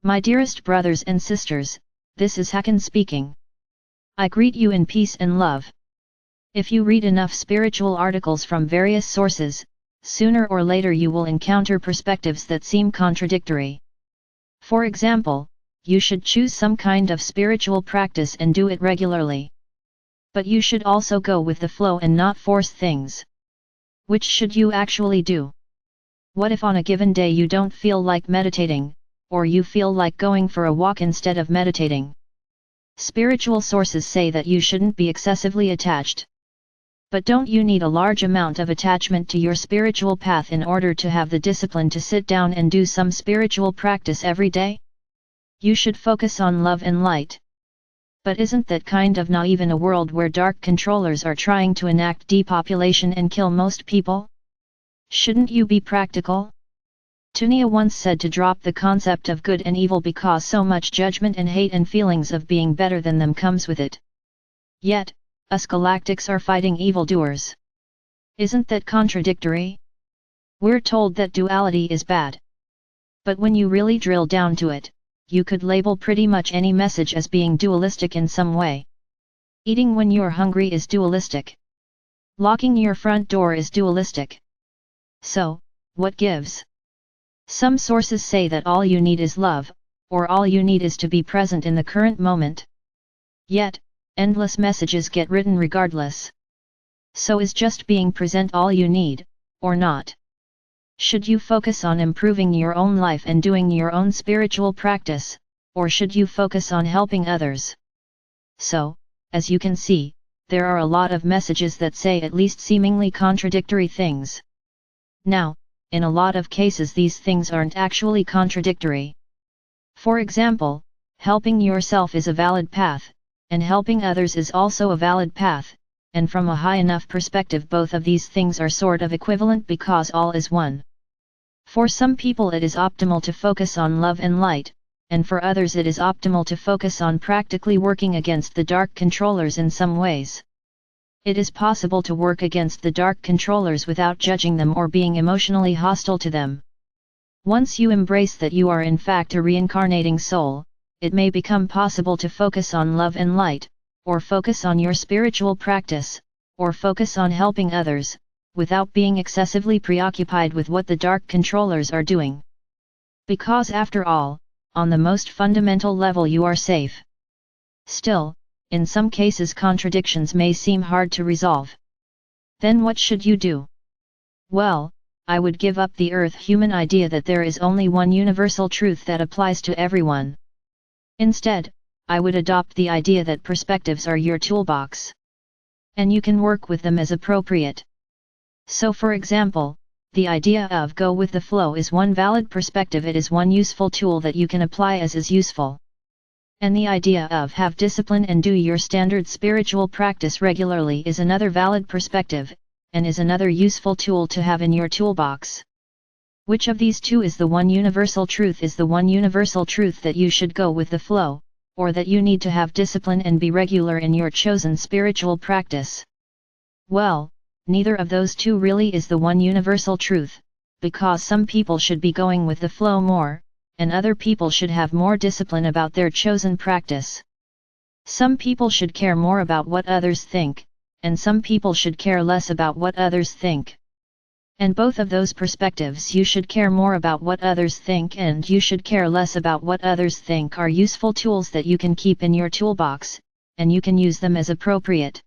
My dearest brothers and sisters, this is Hakann speaking. I greet you in peace and love. If you read enough spiritual articles from various sources, sooner or later you will encounter perspectives that seem contradictory. For example, you should choose some kind of spiritual practice and do it regularly. But you should also go with the flow and not force things. Which should you actually do? What if on a given day you don't feel like meditating, or you feel like going for a walk instead of meditating? Spiritual sources say that you shouldn't be excessively attached. But don't you need a large amount of attachment to your spiritual path in order to have the discipline to sit down and do some spiritual practice every day? You should focus on love and light. But isn't that kind of naive in a world where dark controllers are trying to enact depopulation and kill most people? Shouldn't you be practical? Tunia once said to drop the concept of good and evil because so much judgment and hate and feelings of being better than them comes with it. Yet, us galactics are fighting evildoers. Isn't that contradictory? We're told that duality is bad. But when you really drill down to it, you could label pretty much any message as being dualistic in some way. Eating when you're hungry is dualistic. Locking your front door is dualistic. So, what gives? Some sources say that all you need is love, or all you need is to be present in the current moment. Yet, endless messages get written regardless. So is just being present all you need, or not? Should you focus on improving your own life and doing your own spiritual practice, or should you focus on helping others? So, as you can see, there are a lot of messages that say at least seemingly contradictory things. Now, in a lot of cases these things aren't actually contradictory. For example, helping yourself is a valid path, and helping others is also a valid path, and from a high enough perspective both of these things are sort of equivalent because all is one. For some people it is optimal to focus on love and light, and for others it is optimal to focus on practically working against the dark controllers in some ways. It is possible to work against the dark controllers without judging them or being emotionally hostile to them. Once you embrace that you are in fact a reincarnating soul, it may become possible to focus on love and light, or focus on your spiritual practice, or focus on helping others, without being excessively preoccupied with what the dark controllers are doing. Because after all, on the most fundamental level you are safe. Still, in some cases contradictions may seem hard to resolve. Then what should you do? Well, I would give up the Earth-human idea that there is only one universal truth that applies to everyone. Instead, I would adopt the idea that perspectives are your toolbox. And you can work with them as appropriate. So for example, the idea of go with the flow is one valid perspective. It is one useful tool that you can apply as is useful. And the idea of have discipline and do your standard spiritual practice regularly is another valid perspective, and is another useful tool to have in your toolbox. Which of these two is the one universal truth? Is the one universal truth that you should go with the flow, or that you need to have discipline and be regular in your chosen spiritual practice? Well, neither of those two really is the one universal truth, because some people should be going with the flow more, and other people should have more discipline about their chosen practice. Some people should care more about what others think, and some people should care less about what others think. And both of those perspectives, you should care more about what others think and you should care less about what others think, are useful tools that you can keep in your toolbox, and you can use them as appropriate.